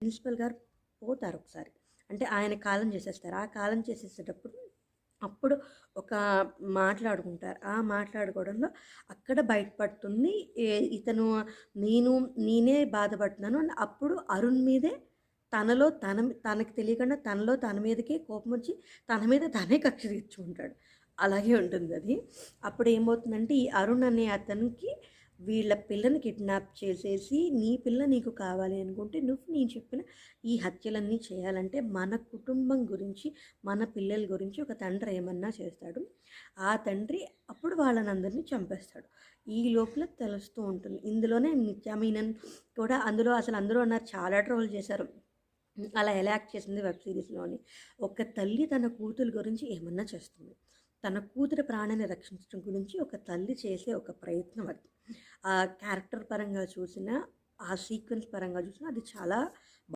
Principal గారు పోతారు ఒకసారి. అంటే ఆయన కాలం చేసేస్తారు. ఆ కాలం చేసేసేటప్పుడు అప్పుడు ఒక మాట్లాడుకుంటారు. ఆ మాట్లాడుకోవడంలో అక్కడ బయటపడుతుంది ఇతను నేనే బాధపడుతున్నాను అని. అప్పుడు అరుణ్ మీదే తనకి తెలియకుండా తనలో తన మీదకే కోపం వచ్చి తన మీద తనే కక్ష తీర్చుకుంటాడు. అలాగే ఉంటుంది అది. అప్పుడు ఏమవుతుందంటే ఈ అరుణ్ అనే అతనికి వీళ్ళ పిల్లని కిడ్నాప్ చేసేసి నీ పిల్ల నీకు కావాలి అనుకుంటే నేను చెప్పిన ఈ హత్యలన్నీ చేయాలంటే మన కుటుంబం గురించి మన పిల్లల గురించి ఒక తండ్రి ఏమన్నా చేస్తాడు. ఆ తండ్రి అప్పుడు వాళ్ళనందరినీ చంపేస్తాడు. ఈ లోపల తెలుస్తూ ఉంటుంది. ఇందులోనే నిత్యా మీనన్ కూడా అందులో అసలు అందరూ అన్నారు చాలా ట్రోల్ చేశారు. అలా ఎలా యాక్ట్ చేసింది వెబ్ సిరీస్లోని. ఒక తల్లి తన కూతురు గురించి ఏమన్నా చేస్తుంది. తన కూతురి ప్రాణాన్ని రక్షించడం గురించి ఒక తల్లి చేసే ఒక ప్రయత్నం అది. ఆ క్యారెక్టర్ పరంగా చూసినా, ఆ సీక్వెన్స్ పరంగా చూసినా అది చాలా